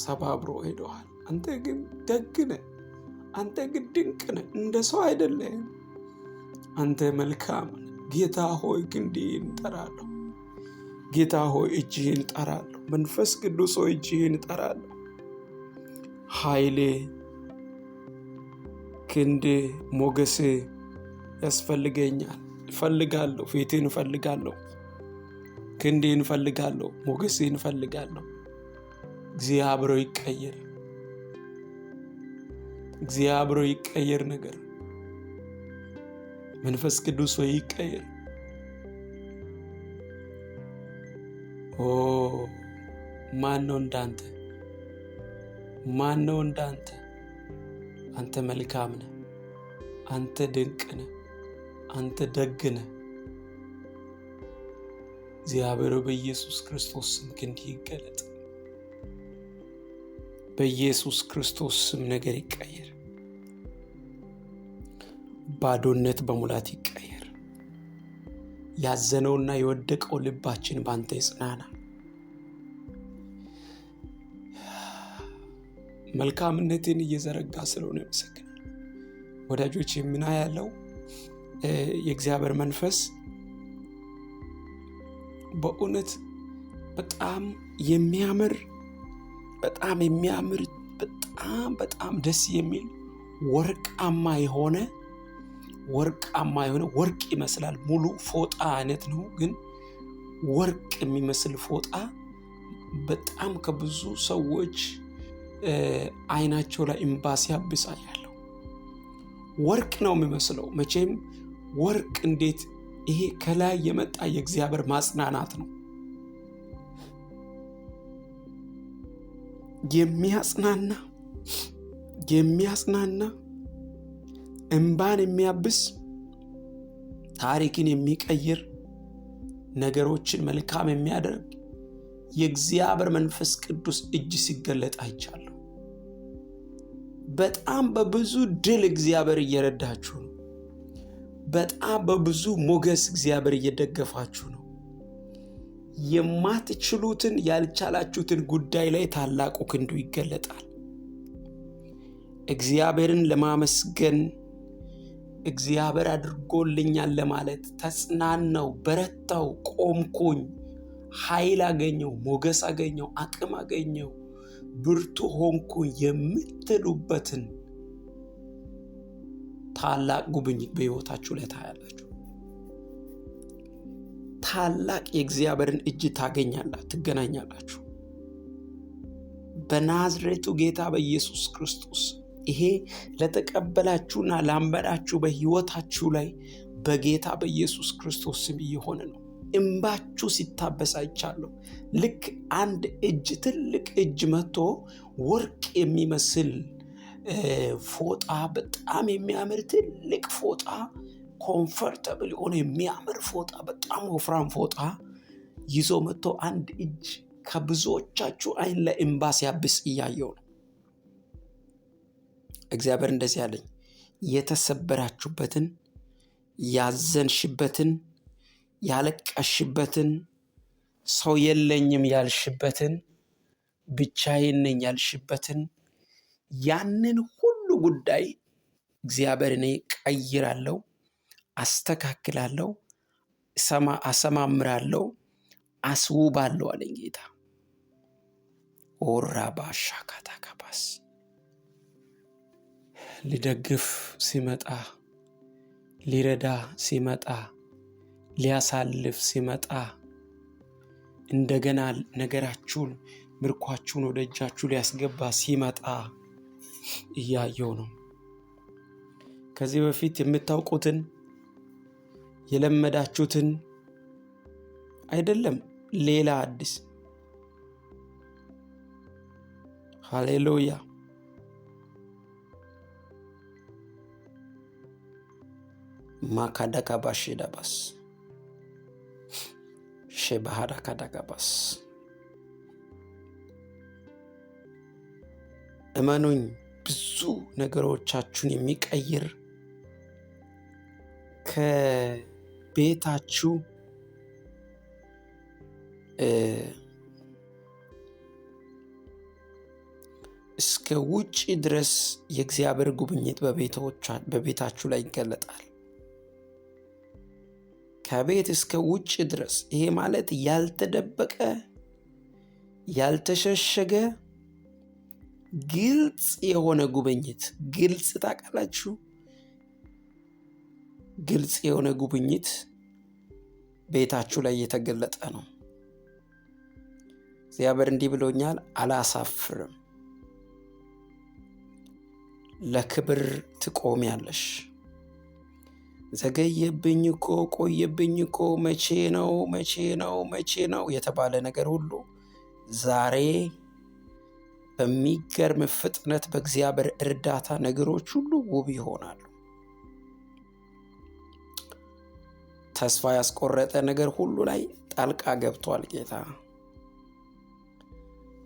ሰባብሮ ሄደዋል። አንተ ግን ደግ ነህ። አንተ ግን ድንቅ ነህ። እንደ ሰው አይደለም። አንተ መልካም ነህ። ጌታ ሆይ ክንድህን እጠራለሁ። ጌታ ሆይ እጅህን እጠራለሁ። መንፈስ ቅዱስ ሆይ እጅህን እጠራለሁ። ኃይሌ፣ ክንድ፣ ሞገስ ያስፈልገኛል። እፈልጋለሁ። ፊትህን እፈልጋለሁ። ክንድህን እፈልጋለሁ። ሞገስህን እፈልጋለሁ። እግዚአብሔር ይቀየር። እግዚአብሔር ይቀየር ነገር መንፈስ ቅዱስ ሆይ ይቀየር። ማን ነው እንዳንተ? ማን ነው እንዳንተ? አንተ መልካም ነህ። አንተ ድንቅ ነህ። አንተ ደግ ነህ። እግዚአብሔር በኢየሱስ ክርስቶስ ስም ክንድህ ይገለጥ። በኢየሱስ ክርስቶስ ስም ነገር ይቀየር። ባዶነት በሙላት ይቀየር። ያዘነውና የወደቀው ልባችን ባንተ ይጽናና። መልካምነትን እየዘረጋ ስለሆነ ያመሰግናል። ወዳጆች ያለው የእግዚአብሔር መንፈስ በእውነት በጣም የሚያምር በጣም ደስ የሚል ወርቃማ የሆነ ወርቅ ይመስላል። ሙሉ ፎጣ አይነት ነው፣ ግን ወርቅ የሚመስል ፎጣ በጣም ከብዙ ሰዎች አይናቸው ላይ እንባ ሲያብስ አያለሁ። ወርቅ ነው የሚመስለው። መቼም ወርቅ እንዴት! ይሄ ከላይ የመጣ የእግዚአብሔር ማጽናናት ነው። የሚያጽናና እንባን የሚያብስ ታሪክን የሚቀይር ነገሮችን መልካም የሚያደርግ የእግዚአብሔር መንፈስ ቅዱስ እጅ ሲገለጥ አይቻለሁ። በጣም በብዙ ድል እግዚአብሔር እየረዳችሁ ነው። በጣም በብዙ ሞገስ እግዚአብሔር እየደገፋችሁ ነው። የማትችሉትን ያልቻላችሁትን ጉዳይ ላይ ታላቁ ክንዱ ይገለጣል። እግዚአብሔርን ለማመስገን እግዚአብሔር አድርጎልኛል ለማለት ተጽናናው፣ በረታው፣ ቆምኩኝ፣ ኃይል አገኘው፣ ሞገስ አገኘው፣ አቅም አገኘው፣ ብርቱ ሆንኩኝ የምትሉበትን ታላቅ ጉብኝት በሕይወታችሁ ላይ ታያላችሁ። ታላቅ የእግዚአብሔርን እጅ ትገናኛላችሁ። በናዝሬቱ ጌታ በኢየሱስ ክርስቶስ ይሄ ለተቀበላችሁና ላመናችሁ በሕይወታችሁ ላይ በጌታ በኢየሱስ ክርስቶስ ስም እየሆነ ነው። እንባችሁ ሲታበስ አይቻለሁ። ልክ አንድ ትልቅ እጅ መጥቶ ወርቅ የሚመስል ፎጣ፣ በጣም የሚያምር ትልቅ ፎጣ፣ ኮምፈርተብል የሆነ የሚያምር ፎጣ፣ በጣም ወፍራም ፎጣ ይዞ መጥቶ አንድ እጅ ከብዙዎቻችሁ አይን ላይ እንባ ሲያብስ እያየው ነው። እግዚአብሔር እንደዚህ አለኝ፣ የተሰበራችሁበትን፣ ያዘንሽበትን፣ ያለቀሽበትን፣ ሰው የለኝም ያልሽበትን፣ ብቻዬን ነኝ ያልሽበትን ያንን ሁሉ ጉዳይ እግዚአብሔር እኔ ቀይራለሁ፣ አስተካክላለሁ፣ አሰማምራለሁ፣ አስውባለሁ አለኝ ጌታ። ኦራባሻ ካታካባስ ሊደግፍ ሲመጣ፣ ሊረዳ ሲመጣ፣ ሊያሳልፍ ሲመጣ፣ እንደገና ነገራችሁን፣ ምርኳችሁን ወደ እጃችሁ ሊያስገባ ሲመጣ እያየው ነው። ከዚህ በፊት የምታውቁትን የለመዳችሁትን አይደለም፣ ሌላ አዲስ። ሃሌሉያ! ማካዳካባሽ ዳባስ ሸባሃዳ ካዳካባስ እመኑኝ፣ ብዙ ነገሮቻችሁን የሚቀይር ከቤታችሁ እስከ ውጪ ድረስ የእግዚአብሔር ጉብኝት በቤታችሁ ላይ ይገለጣል። ከቤት እስከ ውጪ ድረስ። ይሄ ማለት ያልተደበቀ፣ ያልተሸሸገ፣ ግልጽ የሆነ ጉብኝት። ግልጽ ታውቃላችሁ? ግልጽ የሆነ ጉብኝት ቤታችሁ ላይ እየተገለጠ ነው። እግዚአብሔር እንዲህ ብሎኛል፣ አላሳፍርም። ለክብር ትቆሚያለሽ። ዘገየብኝ እኮ፣ ቆየብኝ እኮ፣ መቼ ነው የተባለ ነገር ሁሉ ዛሬ በሚገርም ፍጥነት በእግዚአብሔር እርዳታ ነገሮች ሁሉ ውብ ይሆናሉ። ተስፋ ያስቆረጠ ነገር ሁሉ ላይ ጣልቃ ገብቷል ጌታ።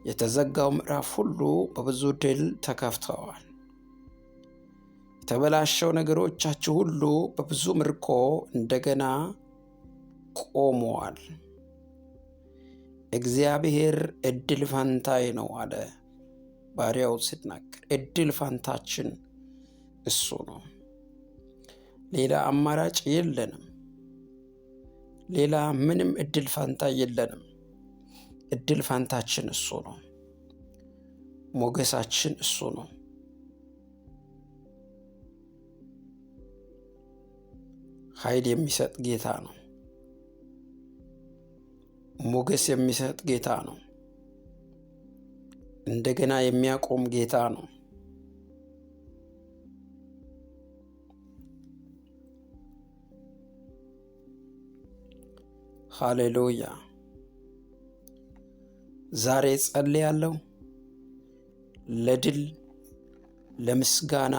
የተዘጋው ምዕራፍ ሁሉ በብዙ ድል ተከፍተዋል። የተበላሸው ነገሮቻችሁ ሁሉ በብዙ ምርኮ እንደገና ቆመዋል። እግዚአብሔር እድል ፈንታዬ ነው አለ ባሪያው ሲናገር። እድል ፈንታችን እሱ ነው። ሌላ አማራጭ የለንም። ሌላ ምንም እድል ፈንታ የለንም። እድል ፋንታችን እሱ ነው። ሞገሳችን እሱ ነው። ኃይል የሚሰጥ ጌታ ነው። ሞገስ የሚሰጥ ጌታ ነው። እንደገና የሚያቆም ጌታ ነው። ሃሌሉያ። ዛሬ ጸልያለሁ፣ ለድል ለምስጋና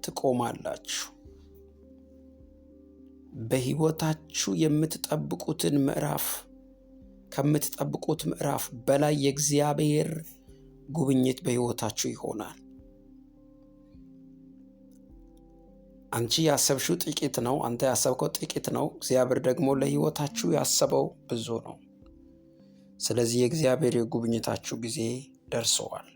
ትቆማላችሁ። በሕይወታችሁ የምትጠብቁትን ምዕራፍ ከምትጠብቁት ምዕራፍ በላይ የእግዚአብሔር ጉብኝት በሕይወታችሁ ይሆናል። አንቺ ያሰብሽው ጥቂት ነው፣ አንተ ያሰብከው ጥቂት ነው። እግዚአብሔር ደግሞ ለሕይወታችሁ ያሰበው ብዙ ነው። ስለዚህ የእግዚአብሔር የጉብኝታችሁ ጊዜ ደርሰዋል።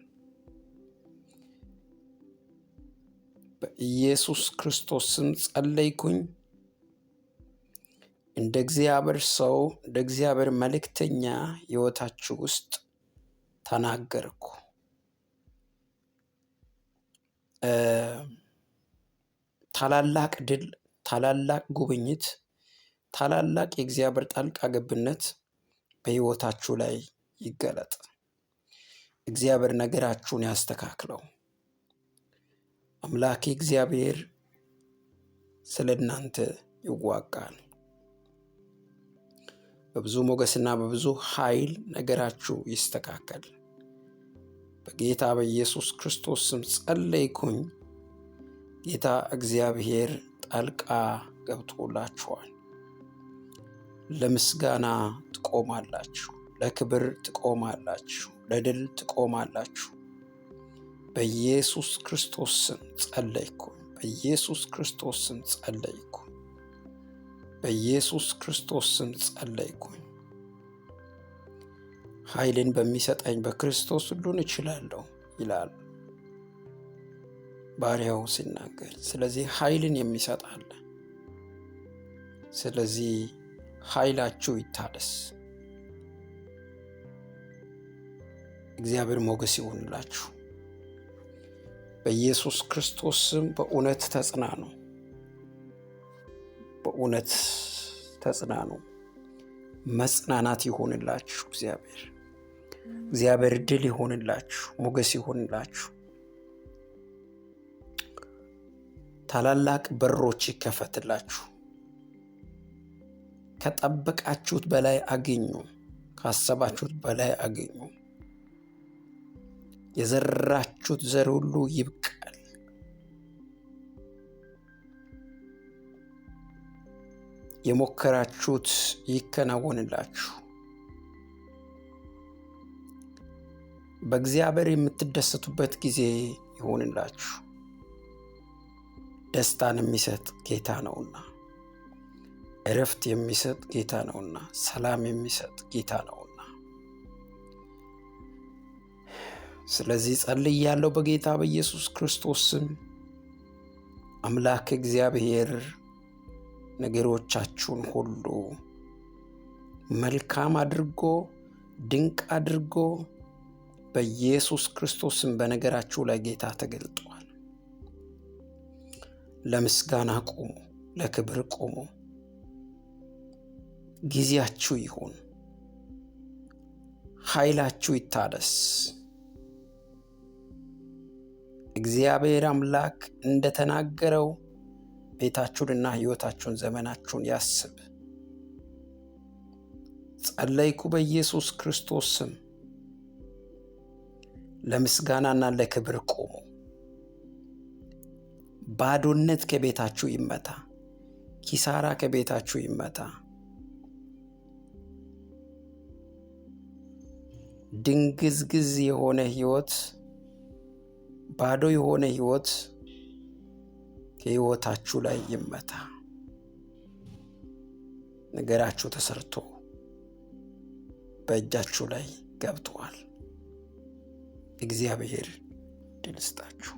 በኢየሱስ ክርስቶስ ስም ጸለይኩኝ። እንደ እግዚአብሔር ሰው፣ እንደ እግዚአብሔር መልእክተኛ ሕይወታችሁ ውስጥ ተናገርኩ። ታላላቅ ድል፣ ታላላቅ ጉብኝት፣ ታላላቅ የእግዚአብሔር ጣልቃ ገብነት በሕይወታችሁ ላይ ይገለጥ። እግዚአብሔር ነገራችሁን ያስተካክለው። አምላኬ እግዚአብሔር ስለ እናንተ ይዋጋል። በብዙ ሞገስና በብዙ ኃይል ነገራችሁ ይስተካከል። በጌታ በኢየሱስ ክርስቶስ ስም ጸለይኩኝ። ጌታ እግዚአብሔር ጣልቃ ገብቶላችኋል። ለምስጋና ትቆማላችሁ፣ ለክብር ትቆማላችሁ፣ ለድል ትቆማላችሁ። በኢየሱስ ክርስቶስ ስም ጸለይኩ። በኢየሱስ ክርስቶስ ስም ጸለይኩ። በኢየሱስ ክርስቶስ ስም ጸለይኩ። ኃይልን በሚሰጠኝ በክርስቶስ ሁሉን እችላለሁ ይላል ባሪያው ሲናገር። ስለዚህ ኃይልን የሚሰጥ አለ። ስለዚህ ኃይላችሁ ይታደስ። እግዚአብሔር ሞገስ ይሁንላችሁ። በኢየሱስ ክርስቶስ ስም በእውነት ተጽናኑ። በእውነት ተጽናኑ። መጽናናት ይሁንላችሁ። እግዚአብሔር ድል ይሁንላችሁ፣ ሞገስ ይሁንላችሁ። ታላላቅ በሮች ይከፈትላችሁ። ከጠበቃችሁት በላይ አገኙ፣ ካሰባችሁት በላይ አገኙ። የዘራችሁት ዘር ሁሉ ይብቀል። የሞከራችሁት ይከናወንላችሁ። በእግዚአብሔር የምትደሰቱበት ጊዜ ይሆንላችሁ። ደስታን የሚሰጥ ጌታ ነውና፣ እረፍት የሚሰጥ ጌታ ነውና፣ ሰላም የሚሰጥ ጌታ ነውና። ስለዚህ ጸልያለሁ በጌታ በኢየሱስ ክርስቶስ ስም። አምላክ እግዚአብሔር ነገሮቻችሁን ሁሉ መልካም አድርጎ ድንቅ አድርጎ በኢየሱስ ክርስቶስ ስም በነገራችሁ ላይ ጌታ ተገልጧል። ለምስጋና ቁሙ፣ ለክብር ቁሙ። ጊዜያችሁ ይሁን፣ ኃይላችሁ ይታደስ። እግዚአብሔር አምላክ እንደተናገረው ቤታችሁንና ሕይወታችሁን ዘመናችሁን ያስብ። ጸለይኩ በኢየሱስ ክርስቶስ ስም። ለምስጋናና ለክብር ቁሙ። ባዶነት ከቤታችሁ ይመታ። ኪሳራ ከቤታችሁ ይመታ። ድንግዝግዝ የሆነ ሕይወት፣ ባዶ የሆነ ሕይወት ከሕይወታችሁ ላይ ይመታ። ነገራችሁ ተሰርቶ በእጃችሁ ላይ ገብቷል። እግዚአብሔር ድል ይስጣችሁ።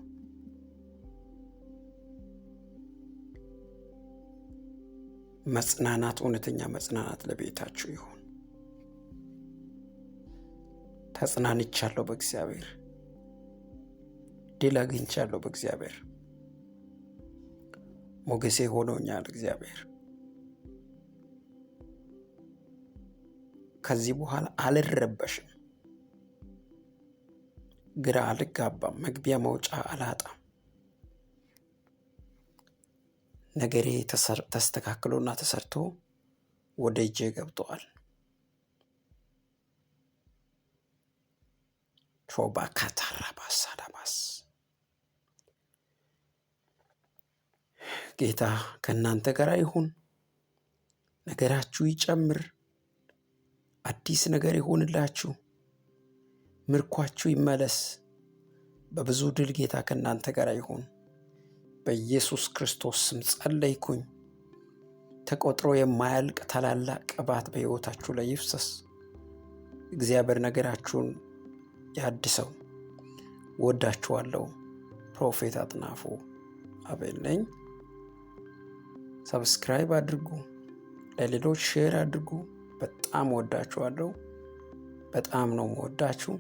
መጽናናት፣ እውነተኛ መጽናናት ለቤታችሁ ይሁን። ተጽናንቻለሁ በእግዚአብሔር። ድል አግኝቻለሁ በእግዚአብሔር። ሞገሴ ሆኖኛል እግዚአብሔር። ከዚህ በኋላ አልረበሽም፣ ግራ አልጋባም፣ መግቢያ መውጫ አላጣም። ነገሬ ተስተካክሎና ተሰርቶ ወደ እጄ ገብቷል። ሾባ ካታራባስ አዳባስ። ጌታ ከእናንተ ጋር ይሁን። ነገራችሁ ይጨምር። አዲስ ነገር ይሁንላችሁ። ምርኳችሁ ይመለስ። በብዙ ድል ጌታ ከእናንተ ጋር ይሁን። በኢየሱስ ክርስቶስ ስም ጸለይኩኝ። ተቆጥሮ የማያልቅ ታላላቅ ቅባት በሕይወታችሁ ላይ ይፍሰስ። እግዚአብሔር ነገራችሁን ያድሰው። ወዳችኋለሁ። ፕሮፌት አጥናፉ አቤል ነኝ። ሰብስክራይብ አድርጉ፣ ለሌሎች ሼር አድርጉ። በጣም ወዳችኋለሁ። በጣም ነው ወዳችሁ።